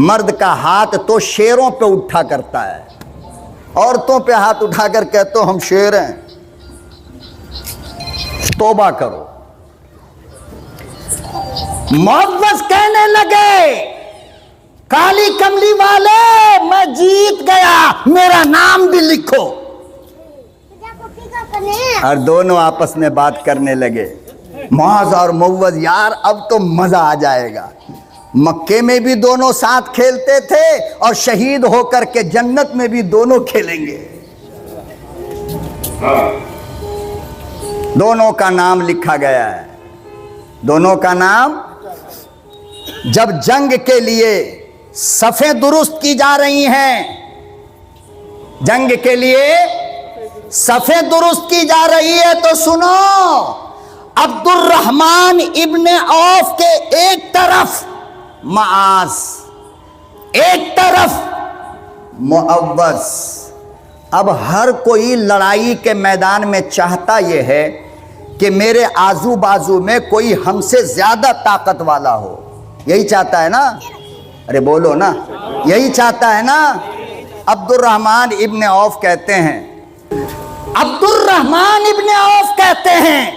مرد کا ہاتھ تو شیروں پہ اٹھا کرتا ہے۔ عورتوں پہ ہاتھ اٹھا کر کہتے ہو ہم شیر ہیں، توبہ کرو۔ معوذ کہنے لگے کالی کملی والے میں جیت گیا، میرا نام بھی لکھو۔ اور دونوں آپس میں بات کرنے لگے، معاذ اور معوذ، یار اب تو مزہ آ جائے گا۔ مکے میں بھی دونوں ساتھ کھیلتے تھے اور شہید ہو کر کے جنت میں بھی دونوں کھیلیں گے۔ دونوں کا نام لکھا گیا ہے، دونوں کا نام۔ جب جنگ کے لیے صفیں درست کی جا رہی ہیں، جنگ کے لیے صفیں درست کی جا رہی ہے تو سنو، عبد الرحمن ابن عوف کے ایک طرف معاذ، ایک طرف معوذ۔ اب ہر کوئی لڑائی کے میدان میں چاہتا یہ ہے کہ میرے آزو بازو میں کوئی ہم سے زیادہ طاقت والا ہو، یہی چاہتا ہے نا؟ ارے بولو نا، یہی چاہتا ہے نا؟ عبد الرحمن ابن عوف کہتے ہیں، عبد الرحمن ابن عوف کہتے ہیں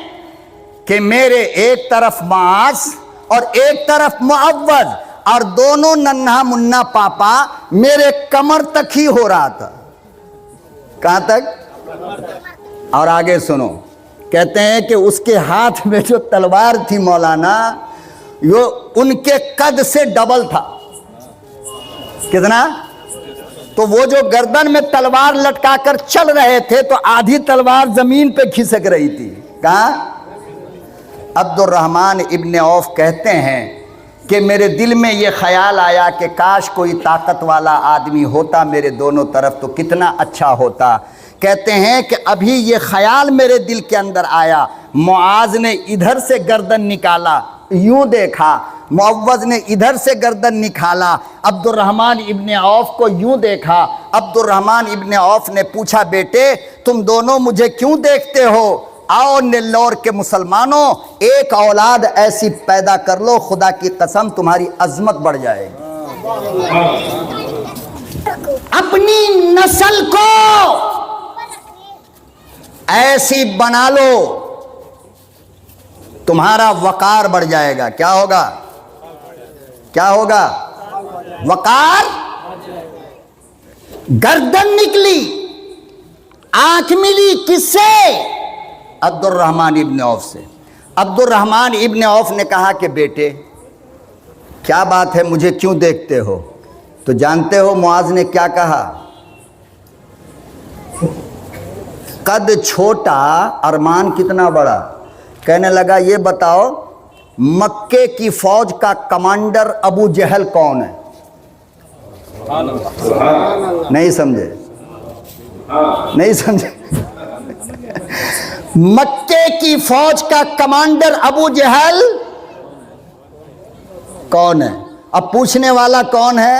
کہ میرے ایک طرف معاذ اور ایک طرف معوذ، اور دونوں ننھا منا پاپا میرے کمر تک ہی ہو رہا تھا۔ کہاں تک؟ اور آگے سنو، کہتے ہیں کہ اس کے ہاتھ میں جو تلوار تھی مولانا، وہ ان کے قد سے ڈبل تھا۔ کتنا؟ تو وہ جو گردن میں تلوار لٹکا کر چل رہے تھے تو آدھی تلوار زمین پہ کھسک رہی تھی۔ کہاں؟ عبد الرحمن ابن عوف کہتے ہیں کہ میرے دل میں یہ خیال آیا کہ کاش کوئی طاقت والا آدمی ہوتا میرے دونوں طرف تو کتنا اچھا ہوتا۔ کہتے ہیں کہ ابھی یہ خیال میرے دل کے اندر آیا، معاذ نے ادھر سے گردن نکالا، یوں دیکھا، معوذ نے ادھر سے گردن نکالا، عبد الرحمن ابن عوف کو یوں دیکھا۔ عبد الرحمن ابن عوف نے پوچھا بیٹے تم دونوں مجھے کیوں دیکھتے ہو؟ آؤ نیلور کے مسلمانوں، ایک اولاد ایسی پیدا کر لو، خدا کی قسم تمہاری عظمت بڑھ جائے گی۔ اپنی نسل کو ایسی بنا لو، تمہارا وقار بڑھ جائے گا۔ کیا ہوگا؟ کیا ہوگا؟ وقار۔ گردن نکلی، آنکھ ملی، کس سے؟ عبد الرحمن ابن عوف سے۔ عبد الرحمن ابن عوف نے کہا کہ بیٹے کیا بات ہے، مجھے کیوں دیکھتے ہو؟ تو جانتے ہو معاذ نے کیا کہا؟ قد چھوٹا، ارمان کتنا بڑا۔ کہنے لگا یہ بتاؤ مکے کی فوج کا کمانڈر ابو جہل کون ہے؟ نہیں سمجھے؟ نہیں سمجھے؟ مکے کی فوج کا کمانڈر ابو جہل کون ہے؟ اب پوچھنے والا کون ہے؟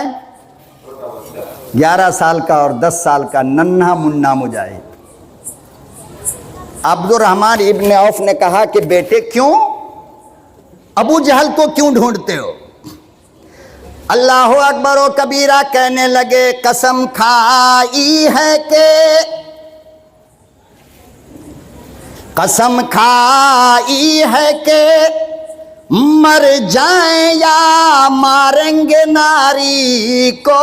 11 سال کا اور 10 سال کا ننھا منا مجاہد۔ عبد الرحمن ابن عوف نے کہا کہ بیٹے کیوں ابو جہل کو کیوں ڈھونڈتے ہو؟ اللہ اکبر و کبیرہ کہنے لگے قسم کھائی ہے کہ قسم کھائی ہے کہ مر جائیں یا ماریں گے ناری کو،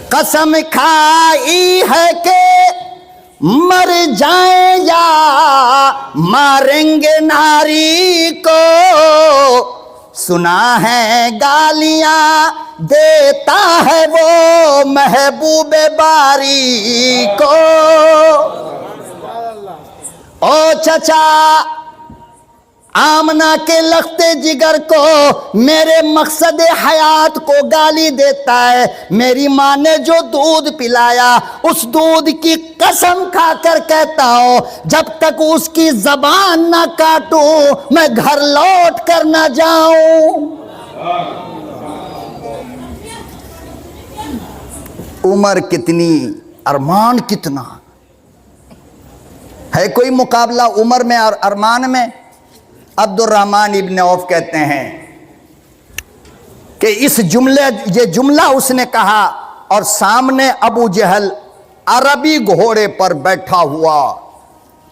قسم کھائی ہے کہ مر جائیں یا ماریں گے ناری کو، سنا ہے گالیاں دیتا ہے وہ محبوب باری کو۔ او چچا آمنہ کے لختے جگر کو، میرے مقصد حیات کو گالی دیتا ہے۔ میری ماں نے جو دودھ پلایا اس دودھ کی قسم کھا کر کہتا ہوں جب تک اس کی زبان نہ کاٹوں میں گھر لوٹ کر نہ جاؤں۔ عمر کتنی، ارمان کتنا ہے، کوئی مقابلہ عمر میں اور ارمان میں؟ عبد الرحمن ابن عوف کہتے ہیں کہ یہ جملہ اس نے کہا اور سامنے ابو جہل عربی گھوڑے پر بیٹھا ہوا،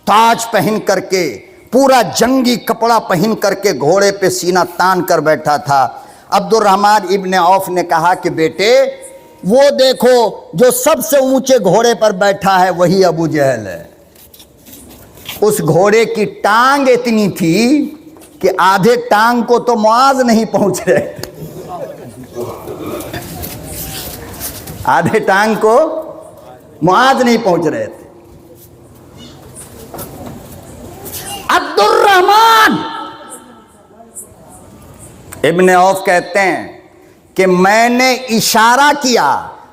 تاج پہن کر کے، پورا جنگی کپڑا پہن کر کے گھوڑے پہ سینہ تان کر بیٹھا تھا۔ عبد الرحمن ابن عوف نے کہا کہ بیٹے وہ دیکھو جو سب سے اونچے گھوڑے پر بیٹھا ہے وہی ابو جہل ہے۔ اس گھوڑے کی ٹانگ اتنی تھی کہ آدھے ٹانگ کو تو معاذ نہیں پہنچ رہے، آدھے ٹانگ کو معاذ نہیں پہنچ رہے تھے۔ عبد الرحمن ابن عوف کہتے ہیں کہ میں نے اشارہ کیا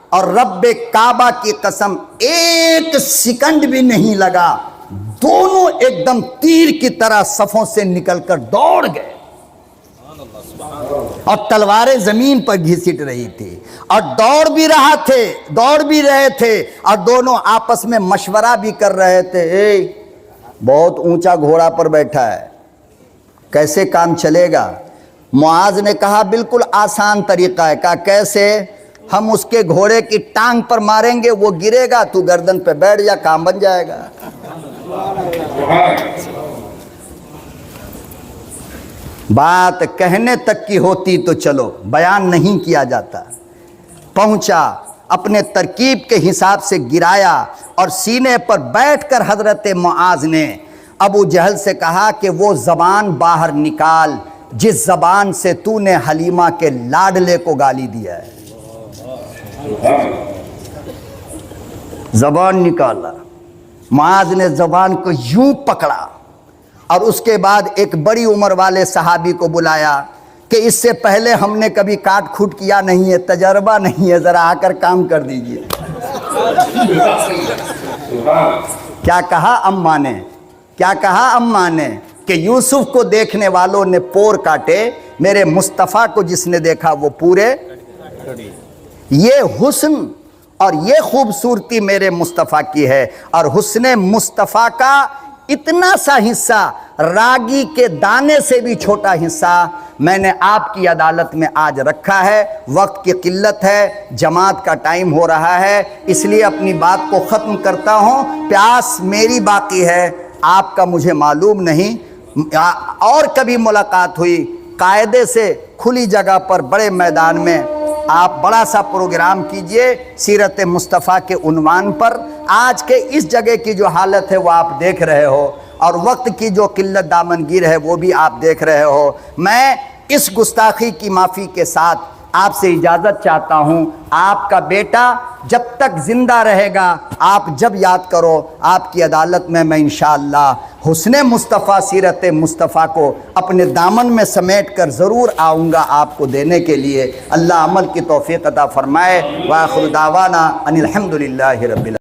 اور رب کعبہ کی قسم ایک سیکنڈ بھی نہیں لگا، دونوں ایک دم تیر کی طرح صفوں سے نکل کر دوڑ گئے اور تلواریں زمین پر گھسٹ رہی تھی اور دوڑ بھی رہے تھے اور دونوں آپس میں مشورہ بھی کر رہے تھے۔ بہت اونچا گھوڑا پر بیٹھا ہے، کیسے کام چلے گا؟ معاذ نے کہا بالکل آسان طریقہ ہے۔ کہا کیسے؟ ہم اس کے گھوڑے کی ٹانگ پر ماریں گے، وہ گرے گا، تو گردن پہ بیٹھ جا، کام بن جائے گا۔ بات کہنے تک کی ہوتی تو چلو، بیان نہیں کیا جاتا۔ پہنچا، اپنے ترکیب کے حساب سے گرایا اور سینے پر بیٹھ کر حضرت معاذ نے ابو جہل سے کہا کہ وہ زبان باہر نکال جس زبان سے تو نے حلیمہ کے لاڈلے کو گالی دیا ہے۔ زبان نکالا، معاذ نے زبان کو یوں پکڑا اور اس کے بعد ایک بڑی عمر والے صحابی کو بلایا کہ اس سے پہلے ہم نے کبھی کاٹ کھوٹ کیا نہیں ہے، تجربہ نہیں ہے، ذرا آ کر کام کر دیجئے۔ کیا کہا اماں نے کہ یوسف کو دیکھنے والوں نے پور کاٹے، میرے مصطفیٰ کو جس نے دیکھا وہ پورے۔ یہ حسن اور یہ خوبصورتی میرے مصطفیٰ کی ہے، اور حسن مصطفیٰ کا اتنا سا حصہ، راگی کے دانے سے بھی چھوٹا حصہ میں نے آپ کی عدالت میں آج رکھا ہے۔ وقت کی قلت ہے، جماعت کا ٹائم ہو رہا ہے، اس لیے اپنی بات کو ختم کرتا ہوں۔ پیاس میری باقی ہے، آپ کا مجھے معلوم نہیں، اور کبھی ملاقات ہوئی قاعدے سے کھلی جگہ پر بڑے میدان میں آپ بڑا سا پروگرام کیجئے سیرت مصطفیٰ کے عنوان پر۔ آج کے اس جگہ کی جو حالت ہے وہ آپ دیکھ رہے ہو، اور وقت کی جو قلت دامنگیر ہے وہ بھی آپ دیکھ رہے ہو۔ میں اس گستاخی کی معافی کے ساتھ آپ سے اجازت چاہتا ہوں۔ آپ کا بیٹا جب تک زندہ رہے گا، آپ جب یاد کرو آپ کی عدالت میں انشاءاللہ حسن مصطفیٰ، سیرت مصطفیٰ کو اپنے دامن میں سمیٹ کر ضرور آؤں گا آپ کو دینے کے لیے۔ اللہ عمل کی توفیق عطا فرمائے۔ وآخر دعوانا ان الحمدللہ رب العالمین۔